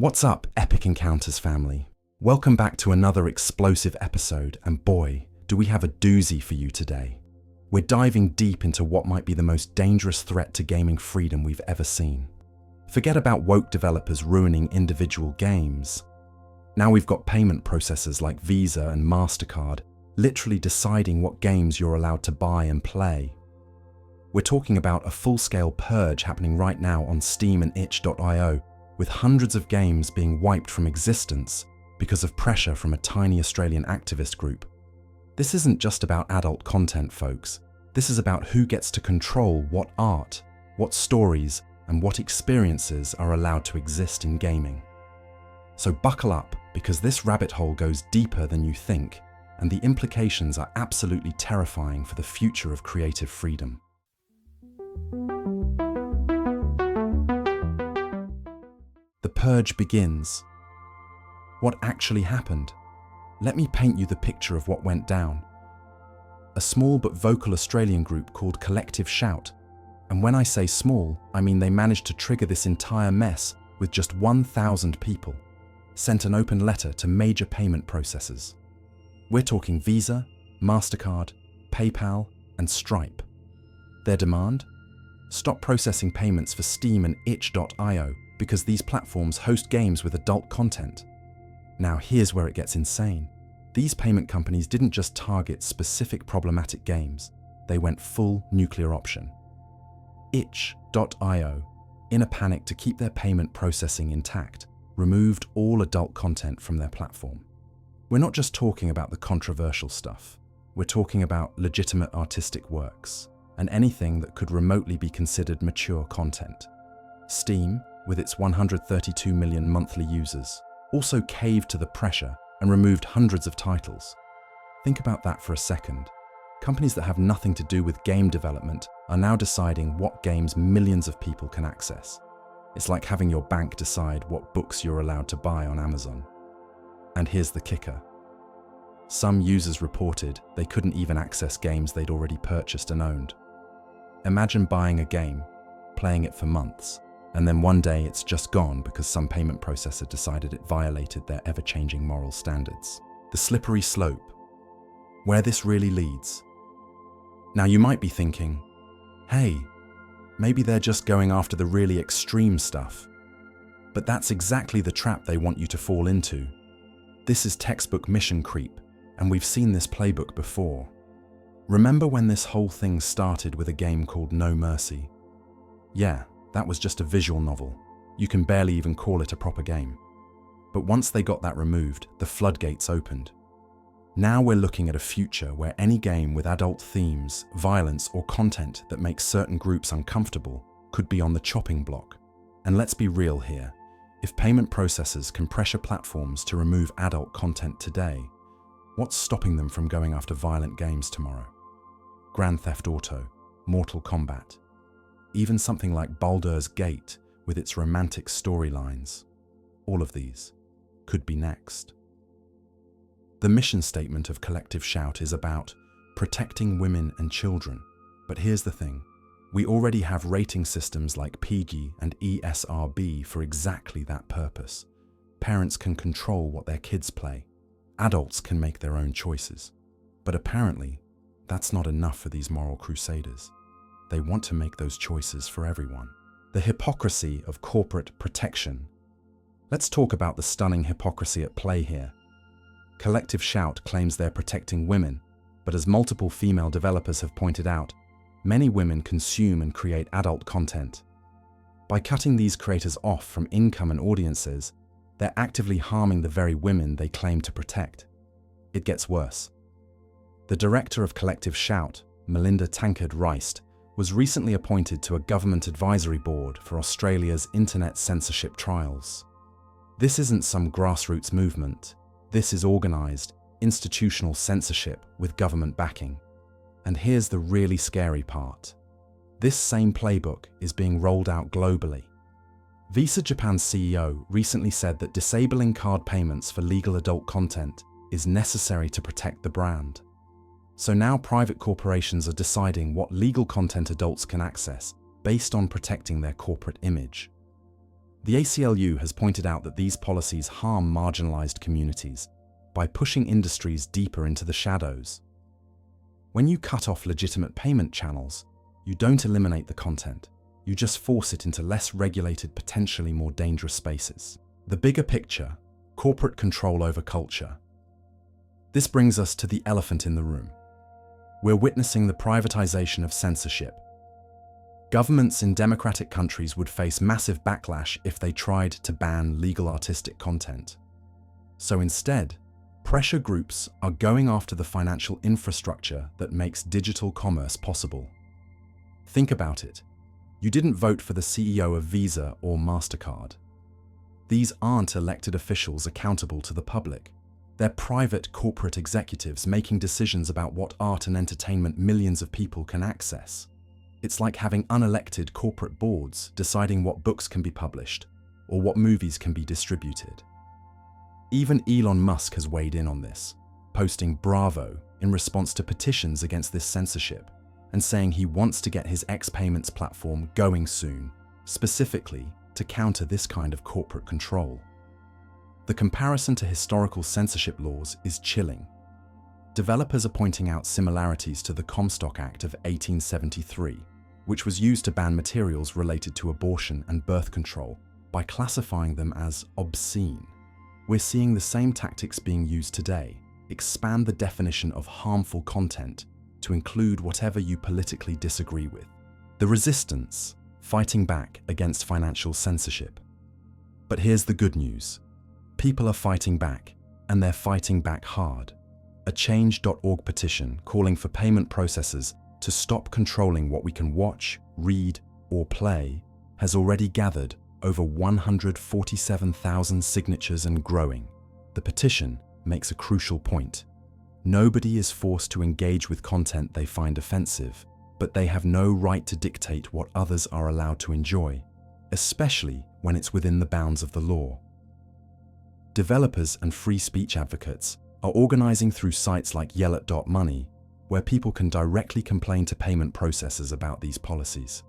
What's up, Epic Encounters family? Welcome back to another explosive episode, and boy, do we have a doozy for you today. We're diving deep into what might be the most dangerous threat to gaming freedom we've ever seen. Forget about woke developers ruining individual games. Now we've got payment processors like Visa and MasterCard literally deciding what games you're allowed to buy and play. We're talking about a full-scale purge happening right now on Steam and itch.io, with hundreds of games being wiped from existence because of pressure from a tiny Australian activist group. This isn't just about adult content, folks. This is about who gets to control what art, what stories, and what experiences are allowed to exist in gaming. So buckle up, because this rabbit hole goes deeper than you think, and the implications are absolutely terrifying for the future of creative freedom. The purge begins. What actually happened? Let me paint you the picture of what went down. A small but vocal Australian group called Collective Shout, and when I say small, I mean they managed to trigger this entire mess with just 1,000 people, sent an open letter to major payment processors. We're talking Visa, MasterCard, PayPal, and Stripe. Their demand? Stop processing payments for Steam and itch.io because these platforms host games with adult content. Now here's where it gets insane. These payment companies didn't just target specific problematic games, they went full nuclear option. itch.io, in a panic to keep their payment processing intact, removed all adult content from their platform. We're not just talking about the controversial stuff, we're talking about legitimate artistic works, and anything that could remotely be considered mature content. Steam, with its 132 million monthly users, also caved to the pressure and removed hundreds of titles. Think about that for a second. Companies that have nothing to do with game development are now deciding what games millions of people can access. It's like having your bank decide what books you're allowed to buy on Amazon. And here's the kicker. Some users reported they couldn't even access games they'd already purchased and owned. Imagine buying a game, playing it for months, and then one day it's just gone because some payment processor decided it violated their ever-changing moral standards. The slippery slope. Where this really leads. Now you might be thinking, hey, maybe they're just going after the really extreme stuff. But that's exactly the trap they want you to fall into. This is textbook mission creep, and we've seen this playbook before. Remember when this whole thing started with a game called No Mercy? Yeah, that was just a visual novel. You can barely even call it a proper game. But once they got that removed, the floodgates opened. Now we're looking at a future where any game with adult themes, violence, or content that makes certain groups uncomfortable could be on the chopping block. And let's be real here. If payment processors can pressure platforms to remove adult content today, what's stopping them from going after violent games tomorrow? Grand Theft Auto, Mortal Kombat, even something like Baldur's Gate with its romantic storylines. All of these could be next. The mission statement of Collective Shout is about protecting women and children. But here's the thing. We already have rating systems like PG and ESRB for exactly that purpose. Parents can control what their kids play. Adults can make their own choices. But apparently, that's not enough for these moral crusaders. They want to make those choices for everyone. The hypocrisy of corporate protection. Let's talk about the stunning hypocrisy at play here. Collective Shout claims they're protecting women, but as multiple female developers have pointed out, many women consume and create adult content. By cutting these creators off from income and audiences, they're actively harming the very women they claim to protect. It gets worse. The director of Collective Shout, Melinda Tankard-Reist, was recently appointed to a government advisory board for Australia's internet censorship trials. This isn't some grassroots movement. This is organised, institutional censorship with government backing. And here's the really scary part. This same playbook is being rolled out globally. Visa Japan's CEO recently said that disabling card payments for legal adult content is necessary to protect the brand. So now private corporations are deciding what legal content adults can access based on protecting their corporate image. The ACLU has pointed out that these policies harm marginalized communities by pushing industries deeper into the shadows. When you cut off legitimate payment channels, you don't eliminate the content. You just force it into less regulated, potentially more dangerous spaces. The bigger picture: corporate control over culture. This brings us to the elephant in the room. We're witnessing the privatization of censorship. Governments in democratic countries would face massive backlash if they tried to ban legal artistic content. So instead, pressure groups are going after the financial infrastructure that makes digital commerce possible. Think about it. You didn't vote for the CEO of Visa or MasterCard. These aren't elected officials accountable to the public. They're private corporate executives making decisions about what art and entertainment millions of people can access. It's like having unelected corporate boards deciding what books can be published or what movies can be distributed. Even Elon Musk has weighed in on this, posting "Bravo" in response to petitions against this censorship and saying he wants to get his X Payments platform going soon, specifically to counter this kind of corporate control. The comparison to historical censorship laws is chilling. Developers are pointing out similarities to the Comstock Act of 1873, which was used to ban materials related to abortion and birth control by classifying them as obscene. We're seeing the same tactics being used today: expand the definition of harmful content to include whatever you politically disagree with. The resistance: fighting back against financial censorship. But here's the good news. People are fighting back, and they're fighting back hard. A Change.org petition calling for payment processors to stop controlling what we can watch, read, or play has already gathered over 147,000 signatures and growing. The petition makes a crucial point. Nobody is forced to engage with content they find offensive, but they have no right to dictate what others are allowed to enjoy, especially when it's within the bounds of the law. Developers and free speech advocates are organizing through sites like yell@money, where people can directly complain to payment processors about these policies.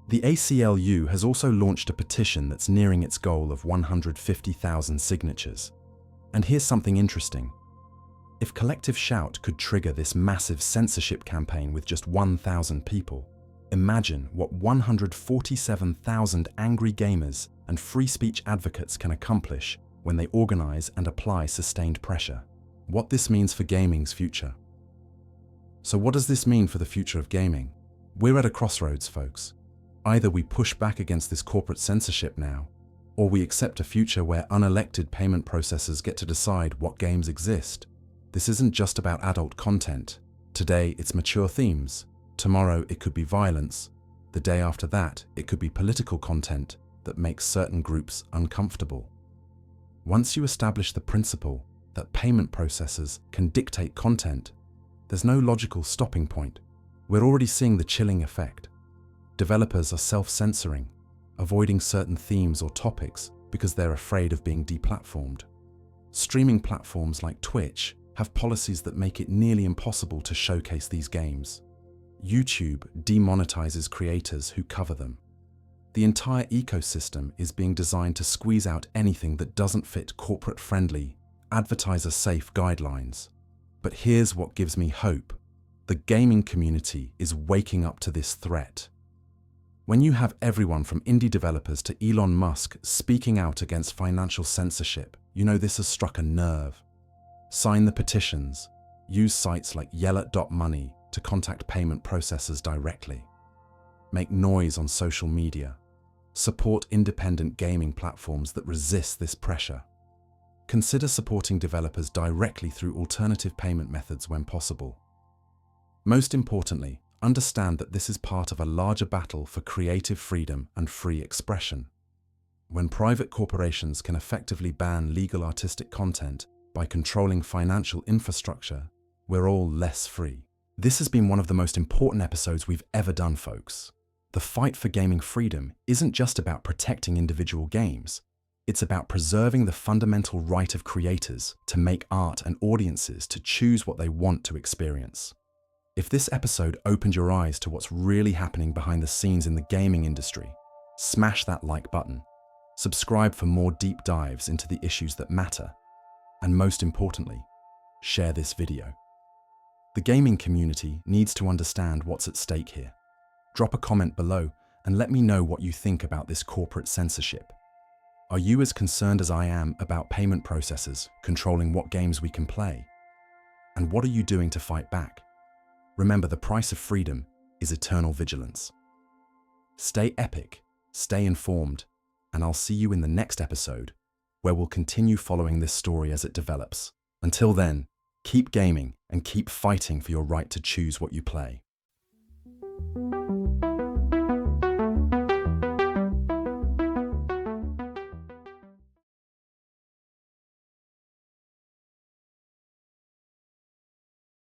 The ACLU has also launched a petition that's nearing its goal of 150,000 signatures. And here's something interesting. If Collective Shout could trigger this massive censorship campaign with just 1,000 people, imagine what 147,000 angry gamers and free speech advocates can accomplish when they organize and apply sustained pressure. What this means for gaming's future. So what does this mean for the future of gaming? We're at a crossroads, folks. Either we push back against this corporate censorship now, or we accept a future where unelected payment processors get to decide what games exist. This isn't just about adult content. Today, it's mature themes. Tomorrow, it could be violence. The day after that, it could be political content that makes certain groups uncomfortable. Once you establish the principle that payment processors can dictate content, there's no logical stopping point. We're already seeing the chilling effect. Developers are self-censoring, avoiding certain themes or topics because they're afraid of being deplatformed. Streaming platforms like Twitch have policies that make it nearly impossible to showcase these games. YouTube demonetizes creators who cover them. The entire ecosystem is being designed to squeeze out anything that doesn't fit corporate-friendly, advertiser-safe guidelines. But here's what gives me hope. The gaming community is waking up to this threat. When you have everyone from indie developers to Elon Musk speaking out against financial censorship, you know this has struck a nerve. Sign the petitions. Use sites like yell@money to contact payment processors directly. Make noise on social media. Support independent gaming platforms that resist this pressure. Consider supporting developers directly through alternative payment methods when possible. Most importantly, understand that this is part of a larger battle for creative freedom and free expression. When private corporations can effectively ban legal artistic content by controlling financial infrastructure, we're all less free. This has been one of the most important episodes we've ever done, folks. The fight for gaming freedom isn't just about protecting individual games. It's about preserving the fundamental right of creators to make art and audiences to choose what they want to experience. If this episode opened your eyes to what's really happening behind the scenes in the gaming industry, Smash that like button. Subscribe for more deep dives into the issues that matter. And most importantly, share this video. The gaming community needs to understand what's at stake here. Drop a comment below and let me know what you think about this corporate censorship. Are you as concerned as I am about payment processors controlling what games we can play? And what are you doing to fight back? Remember, the price of freedom is eternal vigilance. Stay epic, stay informed, and I'll see you in the next episode, where we'll continue following this story as it develops. Until then, keep gaming and keep fighting for your right to choose what you play.